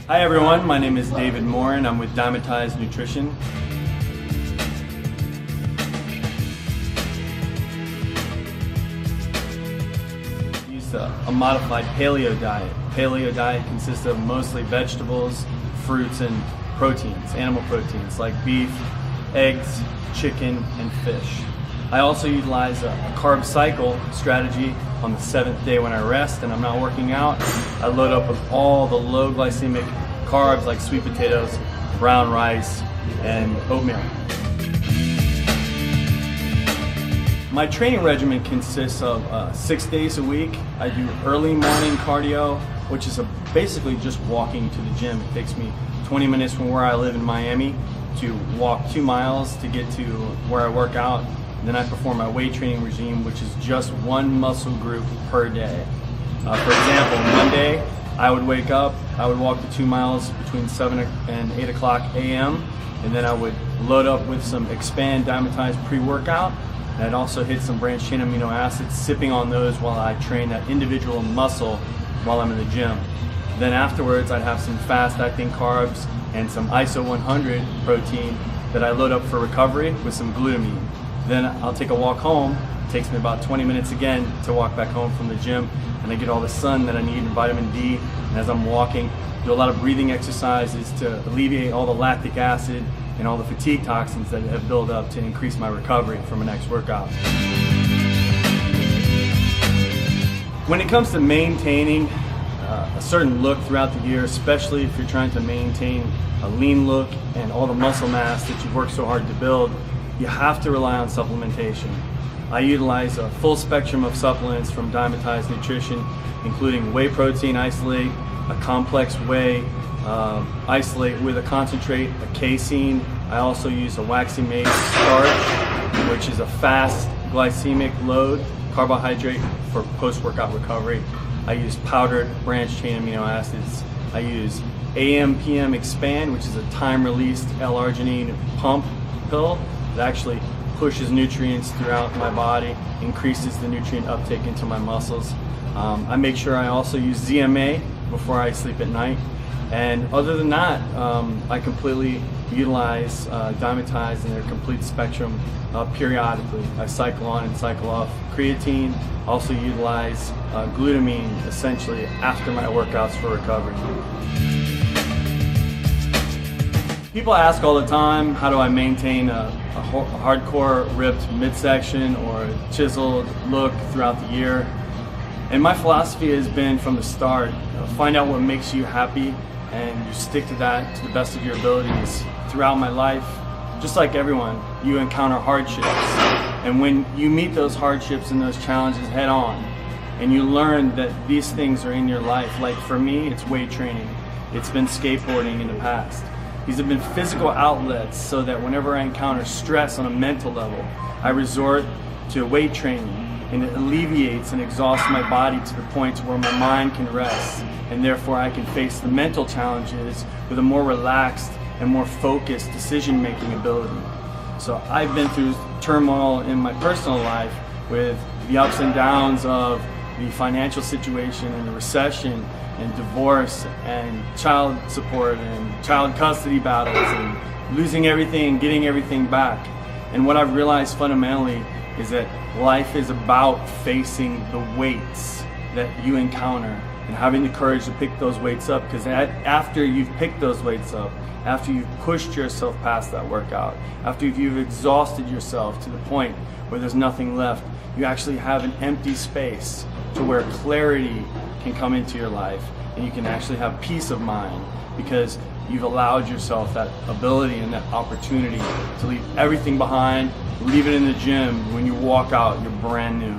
Hi everyone, my name is David Morin. I'm with Diamantized Nutrition. I use a modified paleo diet. Paleo diet consists of mostly vegetables, fruits, and proteins, animal proteins like beef, eggs, chicken, and fish. I also utilize a carb cycle strategy. On the 7th day when I rest and I'm not working out, I load up with all the low glycemic carbs like sweet potatoes, brown rice, and oatmeal. My training regimen consists of 6 days a week. I do early morning cardio, which is basically just walking to the gym. It takes me 20 minutes from where I live in Miami to walk 2 miles to get to where I work out. Then I perform my weight training regime, which is just one muscle group per day. For example, Monday, I would wake up, I would walk the 2 miles between 7 and 8 o'clock a.m. and then I would load up with some Expand Diamantized pre-workout. And I'd also hit some branched chain amino acids, sipping on those while I train that individual muscle while I'm in the gym. Then afterwards, I'd have some fast-acting carbs and some ISO 100 protein that I load up for recovery with some glutamine. Then I'll take a walk home. It takes me about 20 minutes again to walk back home from the gym, and I get all the sun that I need and vitamin D. And as I'm walking, do a lot of breathing exercises to alleviate all the lactic acid and all the fatigue toxins that have built up to increase my recovery from my next workout. When it comes to maintaining a certain look throughout the year, especially if you're trying to maintain a lean look and all the muscle mass that you've worked so hard to build, you have to rely on supplementation. I utilize a full spectrum of supplements from Diamantized Nutrition, including whey protein isolate, a complex whey isolate with a concentrate, a casein. I also use a waxy maize starch, which is a fast glycemic load carbohydrate for post-workout recovery. I use powdered branched chain amino acids. I use AM/PM Expand, which is a time-released L-arginine pump pill that actually pushes nutrients throughout my body, increases the nutrient uptake into my muscles. I make sure I also use ZMA before I sleep at night. And other than that, I completely utilize Diamantized in their complete spectrum periodically. I cycle on and cycle off creatine. Also utilize glutamine essentially after my workouts for recovery. People ask all the time, how do I maintain a hardcore ripped midsection or a chiseled look throughout the year? And my philosophy has been from the start, find out what makes you happy and you stick to that to the best of your abilities. Throughout my life, just like everyone, you encounter hardships. And when you meet those hardships and those challenges head on, and you learn that these things are in your life, like for me, it's weight training. It's been skateboarding in the past. These have been physical outlets so that whenever I encounter stress on a mental level, I resort to weight training, and it alleviates and exhausts my body to the point where my mind can rest, and therefore I can face the mental challenges with a more relaxed and more focused decision-making ability. So I've been through turmoil in my personal life with the ups and downs of the financial situation and the recession and divorce and child support and child custody battles and losing everything and getting everything back. And what I've realized fundamentally is that life is about facing the weights that you encounter and having the courage to pick those weights up, because after you've picked those weights up, after you've pushed yourself past that workout, after you've exhausted yourself to the point where there's nothing left, you actually have an empty space to where clarity can come into your life and you can actually have peace of mind because you've allowed yourself that ability and that opportunity to leave everything behind, leave it in the gym. When you walk out, you're brand new.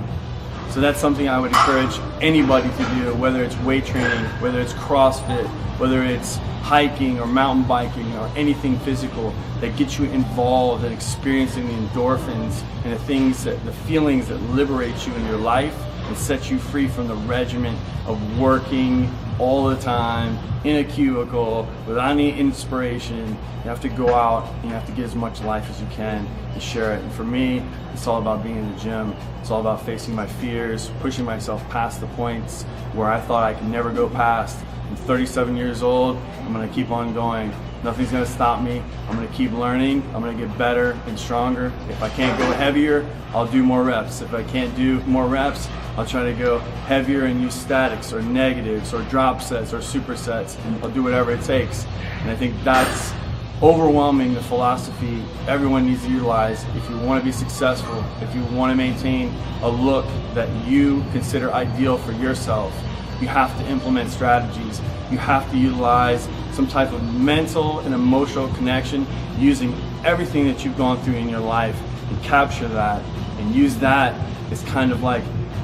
So that's something I would encourage anybody to do, whether it's weight training, whether it's CrossFit, whether it's hiking or mountain biking or anything physical that gets you involved in experiencing the endorphins and the feelings that liberate you in your life and set you free from the regimen of working all the time in a cubicle without any inspiration. You have to go out and you have to get as much life as you can and share it. And for me, it's all about being in the gym. It's all about facing my fears, pushing myself past the points where I thought I could never go past, I'm 37 years old. I'm gonna keep on going. Nothing's gonna stop me. I'm gonna keep learning. I'm gonna get better and stronger. If I can't go heavier, I'll do more reps. If I can't do more reps, I'll try to go heavier and use statics or negatives or drop sets or supersets. I'll do whatever it takes. And I think that's overwhelming the philosophy everyone needs to utilize if you want to be successful, if you want to maintain a look that you consider ideal for yourself. You have to implement strategies. You have to utilize some type of mental and emotional connection using everything that you've gone through in your life and capture that and use that as kind of like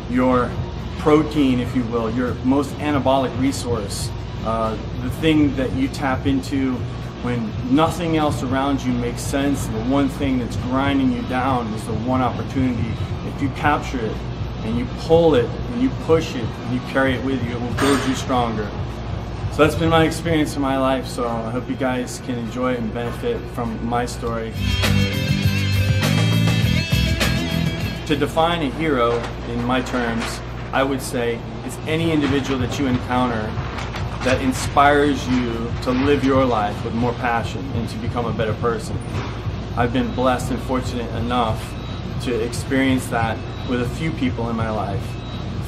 your protein, if you will, your most anabolic resource, the thing that you tap into when nothing else around you makes sense. The one thing that's grinding you down is the one opportunity. If you capture it and you pull it and you push it and you carry it with you, it will build you stronger. So that's been my experience in my life, so I hope you guys can enjoy it and benefit from my story. To define a hero in my terms, I would say it's any individual that you encounter that inspires you to live your life with more passion and to become a better person. I've been blessed and fortunate enough to experience that with a few people in my life.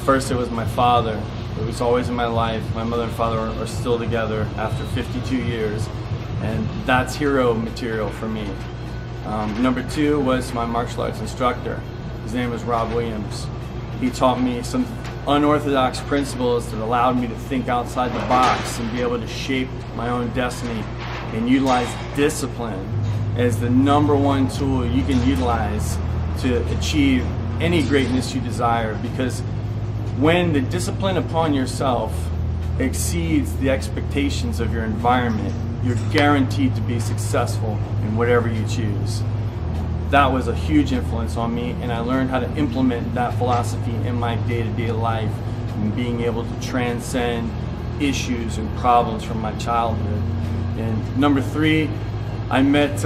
First, it was my father. It was always in my life. My mother and father are still together after 52 years, and that's hero material for me. Number two was my martial arts instructor. His name was Rob Williams. He taught me some unorthodox principles that allowed me to think outside the box and be able to shape my own destiny and utilize discipline as the number one tool you can utilize to achieve any greatness you desire. Because when the discipline upon yourself exceeds the expectations of your environment, you're guaranteed to be successful in whatever you choose. That was a huge influence on me, and I learned how to implement that philosophy in my day-to-day life and being able to transcend issues and problems from my childhood. And number three, I met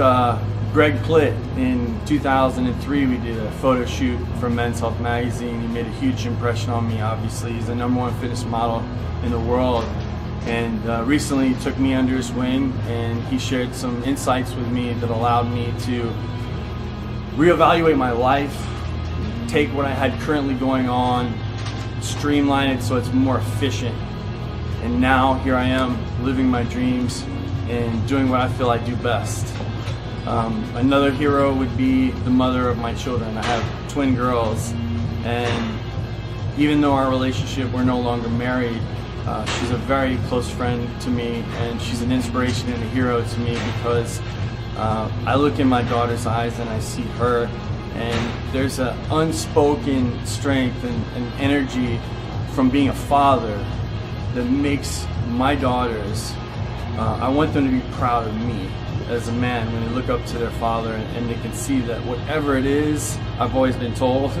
Greg Plitt in 2003. We did a photo shoot for Men's Health magazine. He made a huge impression on me. Obviously, he's the #1 fitness model in the world, and recently he took me under his wing and he shared some insights with me that allowed me to reevaluate my life, take what I had currently going on, streamline it so it's more efficient. And now here I am living my dreams and doing what I feel I do best. Another hero would be the mother of my children. I have twin girls, and even though our relationship, we're no longer married, she's a very close friend to me, and she's an inspiration and a hero to me because I look in my daughter's eyes and I see her, and there's an unspoken strength and energy from being a father that makes my daughters, I want them to be proud of me as a man when they look up to their father and they can see that whatever it is, I've always been told,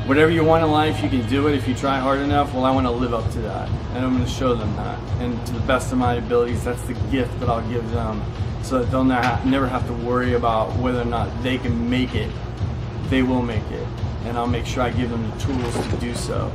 whatever you want in life, you can do it if you try hard enough. Well, I want to live up to that, and I'm going to show them that. And to the best of my abilities, that's the gift that I'll give them, so that they'll never have to worry about whether or not they can make it. They will make it, and I'll make sure I give them the tools to do so.